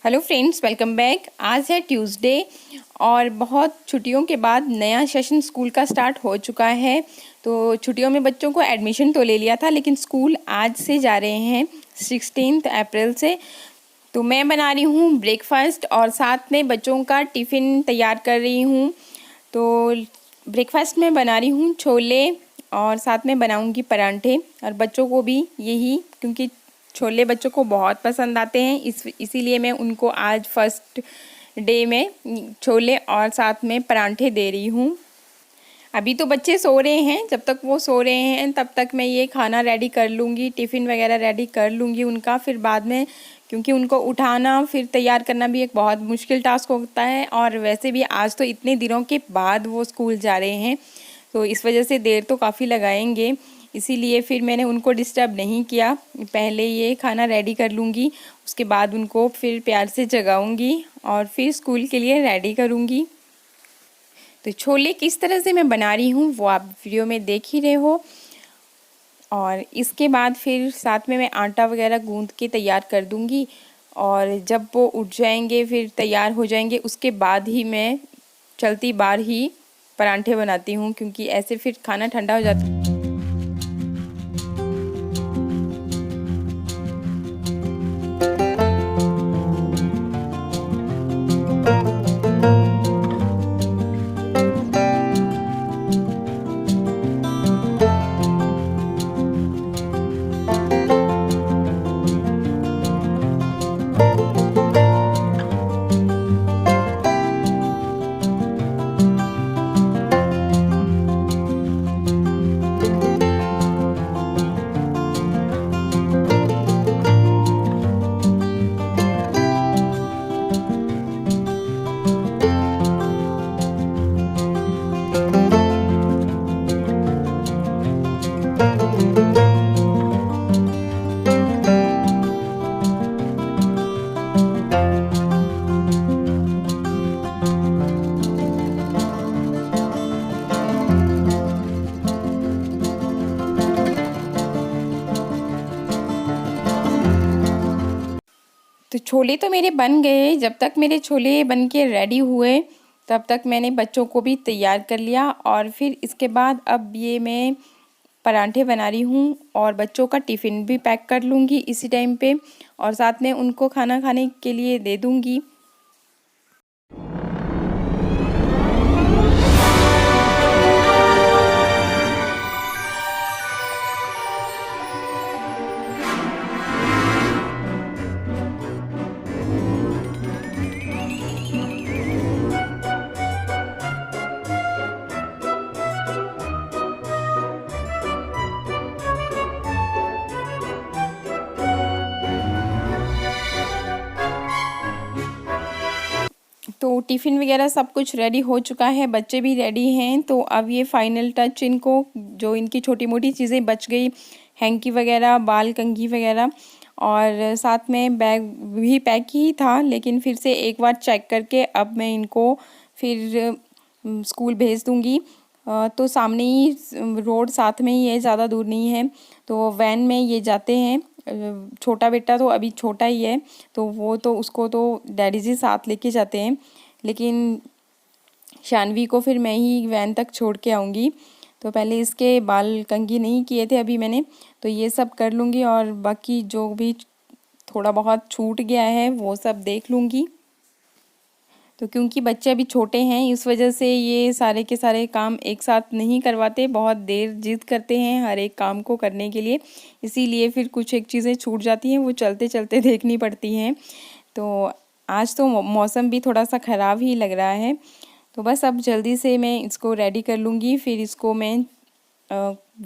Hello friends, welcome back. आज है Tuesday और बहुत छुट्टियों के बाद नया सेशन स्कूल का स्टार्ट हो चुका है। तो छुट्टियों में बच्चों को एडमिशन तो ले लिया था, लेकिन स्कूल आज से जा रहे हैं 16 अप्रैल से। तो मैं बना रही हूँ ब्रेकफास्ट और साथ में बच्चों का टिफ़िन तैयार कर रही हूँ। तो ब्रेकफास्ट में बना रही हूँ छोले और साथ में बनाऊँगी परांठे, और बच्चों को भी यही, क्योंकि छोले बच्चों को बहुत पसंद आते हैं, इसीलिए मैं उनको आज फर्स्ट डे में छोले और साथ में परांठे दे रही हूँ। अभी तो बच्चे सो रहे हैं, जब तक वो सो रहे हैं तब तक मैं ये खाना रेडी कर लूँगी, टिफ़िन वगैरह रेडी कर लूँगी उनका। फिर बाद में, क्योंकि उनको उठाना फिर तैयार करना भी एक बहुत मुश्किल टास्क होता है, और वैसे भी आज तो इतने दिनों के बाद वो स्कूल जा रहे हैं, तो इस वजह से देर तो काफ़ी लगाएंगे। इसीलिए फिर मैंने उनको डिस्टर्ब नहीं किया, पहले ये खाना रेडी कर लूँगी, उसके बाद उनको फिर प्यार से जगाऊँगी और फिर स्कूल के लिए रेडी करूँगी। तो छोले किस तरह से मैं बना रही हूँ वो आप वीडियो में देख ही रहे हो। और इसके बाद फिर साथ में मैं आटा वगैरह गूँध के तैयार कर दूँगी, और जब वो उठ जाएंगे फिर तैयार हो जाएंगे, उसके बाद ही मैं चलती बार ही परांठे बनाती हूँ, क्योंकि ऐसे फिर खाना ठंडा हो जाता है। तो छोले तो मेरे बन गए। जब तक मेरे छोले बन के रेडी हुए तब तक मैंने बच्चों को भी तैयार कर लिया, और फिर इसके बाद अब ये मैं परांठे बना रही हूँ और बच्चों का टिफ़िन भी पैक कर लूँगी इसी टाइम पे, और साथ में उनको खाना खाने के लिए दे दूँगी। तो टिफ़िन वगैरह सब कुछ रेडी हो चुका है, बच्चे भी रेडी हैं। तो अब ये फाइनल टच इनको, जो इनकी छोटी मोटी चीज़ें बच गई, हैंकी वगैरह, बाल कंघी वगैरह, और साथ में बैग भी पैक ही था, लेकिन फिर से एक बार चेक करके अब मैं इनको फिर स्कूल भेज दूँगी। तो सामने ही रोड साथ में ही है, ज़्यादा दूर नहीं है, तो वैन में ये जाते हैं। छोटा बेटा तो अभी छोटा ही है, तो वो तो उसको तो डैडी जी साथ लेके जाते हैं, लेकिन शानवी को फिर मैं ही वैन तक छोड़ के आऊँगी। तो पहले इसके बाल कंघी नहीं किए थे अभी मैंने, तो ये सब कर लूँगी, और बाकी जो भी थोड़ा बहुत छूट गया है वो सब देख लूँगी। तो क्योंकि बच्चे अभी छोटे हैं, इस वजह से ये सारे के सारे काम एक साथ नहीं करवाते, बहुत देर जिद करते हैं हर एक काम को करने के लिए, इसीलिए फिर कुछ एक चीज़ें छूट जाती हैं, वो चलते चलते देखनी पड़ती हैं। तो आज तो मौसम भी थोड़ा सा ख़राब ही लग रहा है, तो बस अब जल्दी से मैं इसको रेडी कर लूँगी, फिर इसको मैं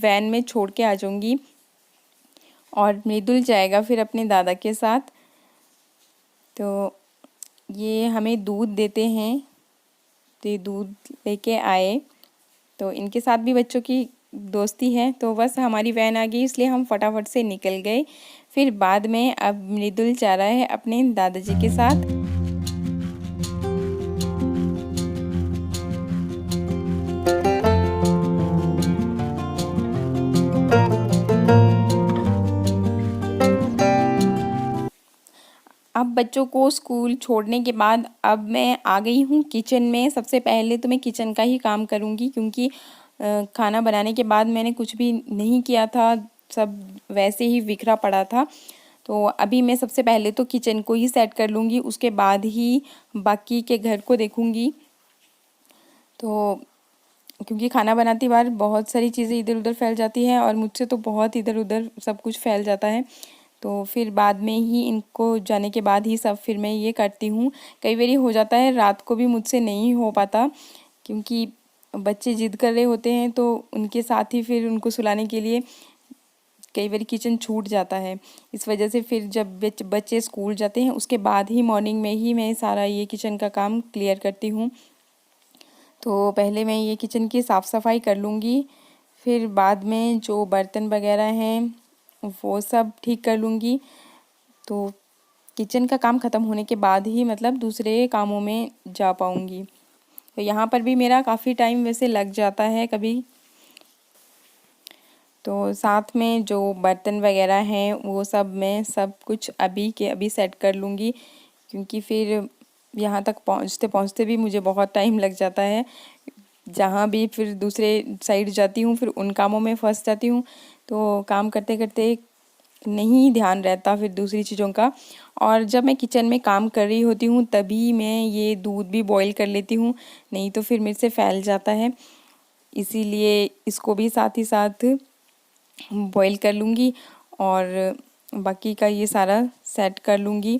वैन में छोड़ के आ जाऊँगी, और मृदुल जाएगा फिर अपने दादा के साथ। तो ये हमें दूध देते हैं, तो ये दूध लेके आए, तो इनके साथ भी बच्चों की दोस्ती है। तो बस हमारी वैन आ गई, इसलिए हम फटाफट से निकल गए। फिर बाद में अब मृदुल जा रहा है अपने दादाजी के साथ। अब अब बच्चों को स्कूल छोड़ने के बाद अब मैं आ गई हूँ किचन में। सबसे पहले तो मैं किचन का ही काम करूँगी, क्योंकि खाना बनाने के बाद मैंने कुछ भी नहीं किया था, सब वैसे ही बिखरा पड़ा था। तो अभी मैं सबसे पहले तो किचन को ही सेट कर लूँगी, उसके बाद ही बाकी के घर को देखूँगी। तो क्योंकि खाना बनाती बार बहुत सारी चीज़ें इधर उधर फैल जाती हैं और मुझसे तो बहुत इधर उधर सब कुछ फैल जाता है। तो फिर बाद में ही इनको जाने के बाद ही सब फिर मैं ये करती हूँ। कई बारी हो जाता है रात को भी मुझसे नहीं हो पाता, क्योंकि बच्चे ज़िद कर रहे होते हैं तो उनके साथ ही फिर उनको सुलाने के लिए कई बार किचन छूट जाता है। इस वजह से फिर जब बच्चे स्कूल जाते हैं उसके बाद ही मॉर्निंग में ही मैं सारा ये किचन का काम क्लियर करती हूँ। तो पहले मैं ये किचन की साफ़ सफाई कर लूँगी, फिर बाद में जो बर्तन वगैरह हैं वो सब ठीक कर लूँगी। तो किचन का काम ख़त्म होने के बाद ही मतलब दूसरे कामों में जा पाऊँगी। तो यहाँ पर भी मेरा काफ़ी टाइम वैसे लग जाता है कभी। तो साथ में जो बर्तन वगैरह हैं वो सब मैं सब कुछ अभी के अभी सेट कर लूँगी, क्योंकि फिर यहाँ तक पहुँचते पहुँचते भी मुझे बहुत टाइम लग जाता है। जहाँ भी फिर दूसरे साइड जाती हूँ फिर उन कामों में फंस जाती हूँ, तो काम करते करते नहीं ध्यान रहता फिर दूसरी चीज़ों का। और जब मैं किचन में काम कर रही होती हूँ तभी मैं ये दूध भी बॉईल कर लेती हूँ, नहीं तो फिर मेरे से फैल जाता है। इसीलिए इसको भी साथ ही साथ बॉईल कर लूँगी और बाकी का ये सारा सेट कर लूँगी।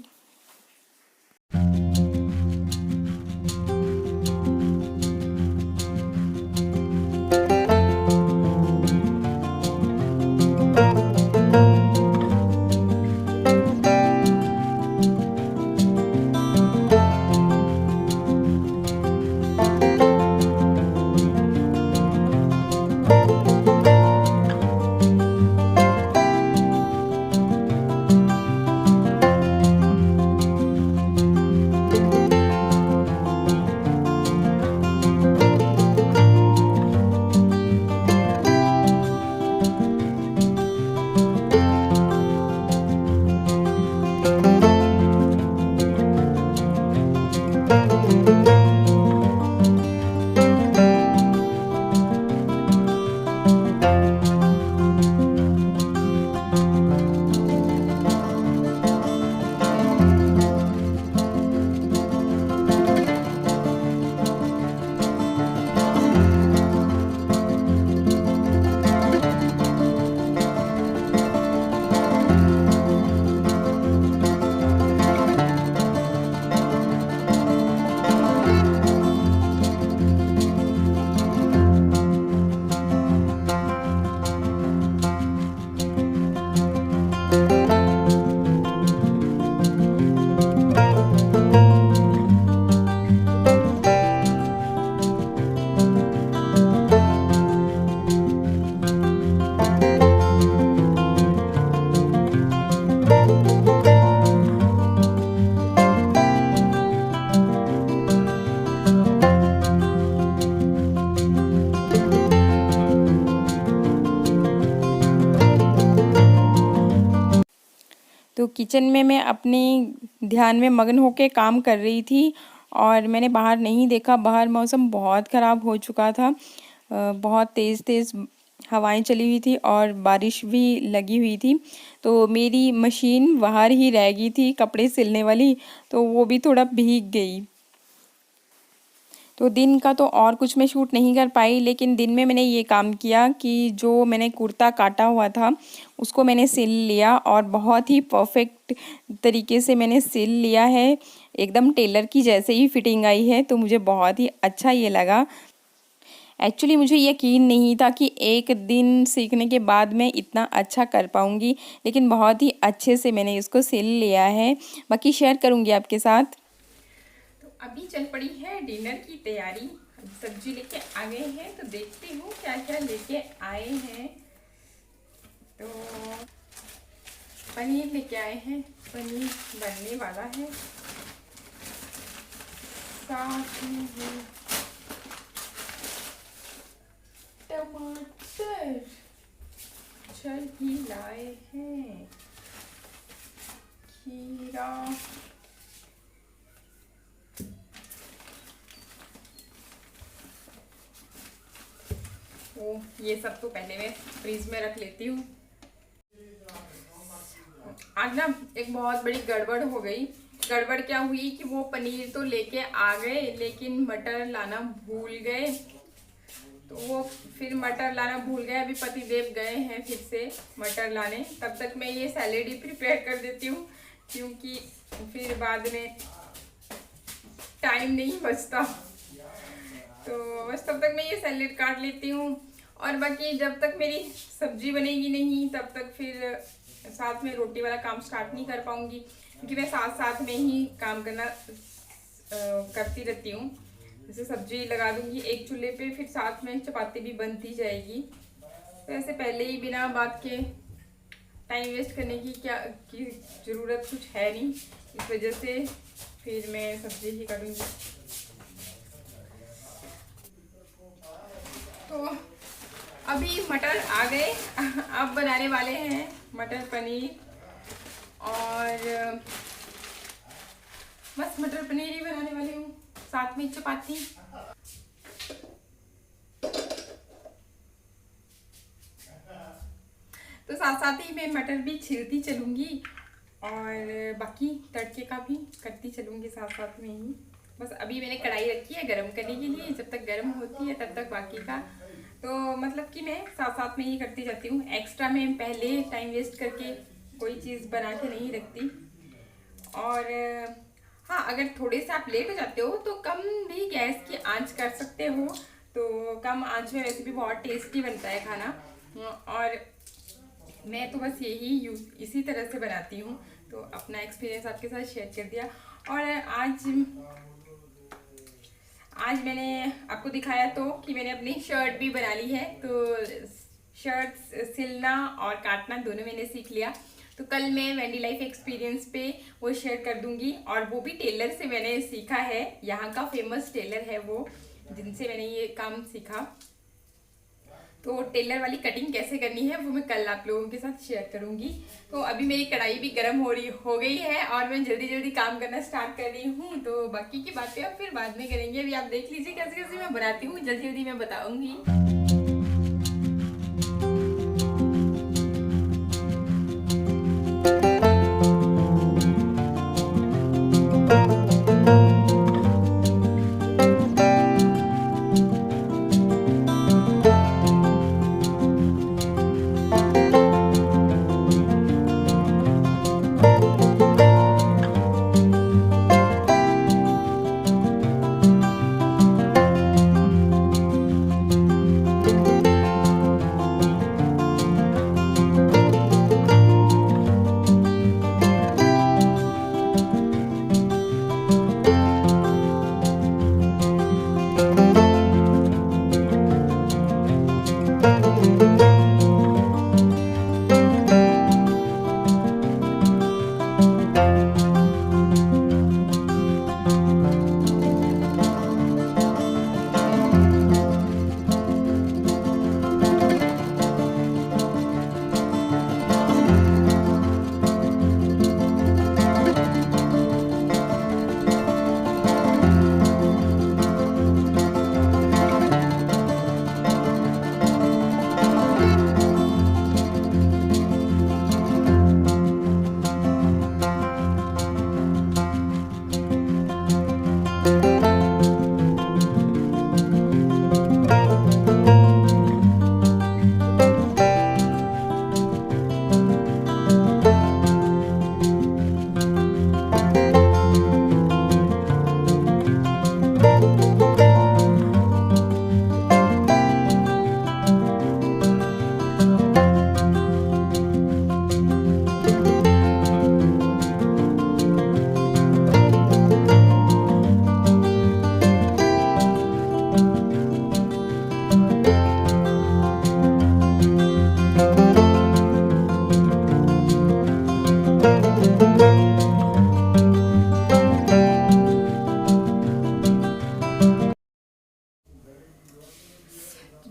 तो किचन में मैं अपने ध्यान में मगन होकर काम कर रही थी और मैंने बाहर नहीं देखा। बाहर मौसम बहुत ख़राब हो चुका था, बहुत तेज़ तेज़ हवाएं चली हुई थी और बारिश भी लगी हुई थी। तो मेरी मशीन बाहर ही रह गई थी कपड़े सिलने वाली, तो वो भी थोड़ा भीग गई। तो दिन का तो और कुछ मैं शूट नहीं कर पाई, लेकिन दिन में मैंने ये काम किया कि जो मैंने कुर्ता काटा हुआ था उसको मैंने सिल लिया और बहुत ही परफेक्ट तरीके से मैंने सिल लिया है। एकदम टेलर की जैसे ही फिटिंग आई है, तो मुझे बहुत ही अच्छा ये लगा। एक्चुअली मुझे यकीन नहीं था कि एक दिन सीखने के बाद मैं इतना अच्छा कर पाऊँगी, लेकिन बहुत ही अच्छे से मैंने इसको सिल लिया है। बाकी शेयर करूँगी आपके साथ। तो अभी चल पड़ी है डिनर की तैयारी। सब्जी लेके आ गए हैं, तो देखती हूँ क्या क्या लेके आए हैं। तो पनीर लेके आए हैं, पनीर बनने वाला है। साथ में टमाटर ही लाए हैं, खीरा ये सब तो पहले मैं फ्रीज में रख लेती हूँ। आज ना एक बहुत बड़ी गड़बड़ हो गई। गड़बड़ क्या हुई कि वो पनीर तो लेके आ गए लेकिन मटर लाना भूल गए। तो वो फिर मटर लाना भूल गए। अभी पतिदेव गए हैं फिर से मटर लाने। तब तक मैं ये सैलेड ही प्रिपेयर कर देती हूँ क्योंकि फिर बाद में टाइम नहीं बचता। तो बस तब तक मैं ये सैलेड काट लेती हूँ और बाकी जब तक मेरी सब्जी बनेगी नहीं तब तक फिर साथ में रोटी वाला काम स्टार्ट नहीं कर पाऊंगी क्योंकि मैं साथ साथ में ही काम करना करती रहती हूँ। जैसे सब्जी लगा दूंगी एक चूल्हे पे, फिर साथ में चपाती भी बनती जाएगी। तो ऐसे पहले ही बिना बात के टाइम वेस्ट करने की ज़रूरत कुछ है नहीं। इस वजह से फिर मैं सब्जी ही करूँगी। तो अभी मटर आ गए। अब बनाने वाले हैं मटर पनीर और बस मटर पनीर ही बनाने वाली हूँ, साथ में चपाती। तो साथ साथ ही मैं मटर भी छीलती चलूँगी और बाकी तड़के का भी करती चलूँगी साथ साथ में ही। बस अभी मैंने कढ़ाई रखी है गरम करने के लिए, जब तक गरम होती है तब तक बाकी का तो मतलब कि मैं साथ साथ में ही करती जाती हूँ। एक्स्ट्रा मैं पहले टाइम वेस्ट करके कोई चीज़ बना के नहीं रखती। और हाँ, अगर थोड़े से आप लेट हो जाते हो तो कम भी गैस की आंच कर सकते हो। तो कम आंच में वैसे भी बहुत टेस्टी बनता है खाना। और मैं तो बस यही इसी तरह से बनाती हूँ। तो अपना एक्सपीरियंस आपके साथ शेयर कर दिया। और आज मैंने आपको दिखाया तो कि मैंने अपनी शर्ट भी बना ली है। तो शर्ट सिलना और काटना दोनों मैंने सीख लिया। तो कल मैं वेंडी लाइफ एक्सपीरियंस पे वो शेयर कर दूंगी और वो भी टेलर से मैंने सीखा है। यहाँ का फेमस टेलर है वो, जिनसे मैंने ये काम सीखा। तो टेलर वाली कटिंग कैसे करनी है वो मैं कल आप लोगों के साथ शेयर करूंगी। तो अभी मेरी कढ़ाई भी गर्म हो गई है और मैं जल्दी जल्दी काम करना स्टार्ट कर रही हूँ। तो बाकी की बातें अब फिर बाद में करेंगे। अभी आप देख लीजिए कैसे कैसे मैं बनाती हूँ, जल्दी जल्दी मैं बताऊंगी।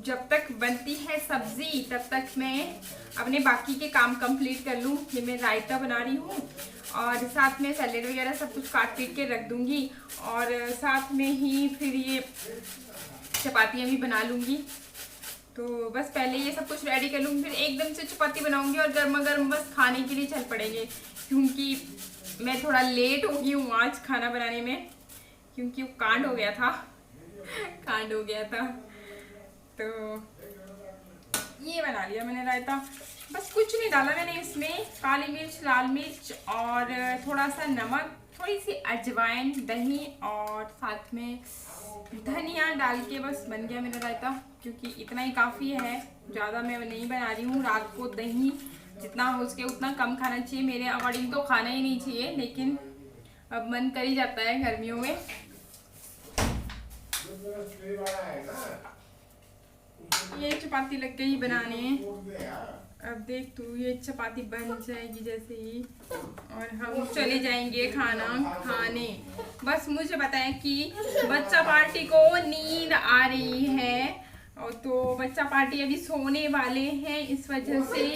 जब तक बनती है सब्जी तब तक मैं अपने बाकी के काम कंप्लीट कर लूँ। ये मैं रायता बना रही हूँ और साथ में सैलेड वगैरह सब कुछ काट पीट के रख दूँगी और साथ में ही फिर ये चपातियाँ भी बना लूँगी। तो बस पहले ये सब कुछ रेडी कर लूँगी, फिर एकदम से चपाती बनाऊंगी और गर्मा गर्म बस खाने के लिए चल पड़ेंगे। क्योंकि मैं थोड़ा लेट हो गई हूँ आज खाना बनाने में, क्योंकि वो कांड हो गया था कांड हो गया था। तो ये बना लिया मैंने रायता, बस कुछ नहीं डाला मैंने इसमें, काली मिर्च, लाल मिर्च और थोड़ा सा नमक, थोड़ी सी अजवाइन, दही और साथ में धनिया डाल के बस बन गया मेरा रायता। क्योंकि इतना ही काफ़ी है, ज़्यादा मैं नहीं बना रही हूँ। रात को दही जितना हो सके उतना कम खाना चाहिए, मेरे अकॉर्डिंग तो खाना ही नहीं चाहिए, लेकिन अब मन कर ही जाता है गर्मियों में। ये चपाती लग गई बनाने, अब देख तू ये चपाती बन जाएगी जैसे ही, और हम चले जाएंगे खाना खाने। बस मुझे पता है कि बच्चा पार्टी को नींद आ रही है, और तो बच्चा पार्टी अभी सोने वाले हैं, इस वजह से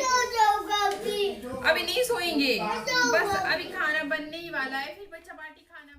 अभी नहीं सोएंगे। बस अभी खाना बनने ही वाला है, फिर बच्चा पार्टी खाना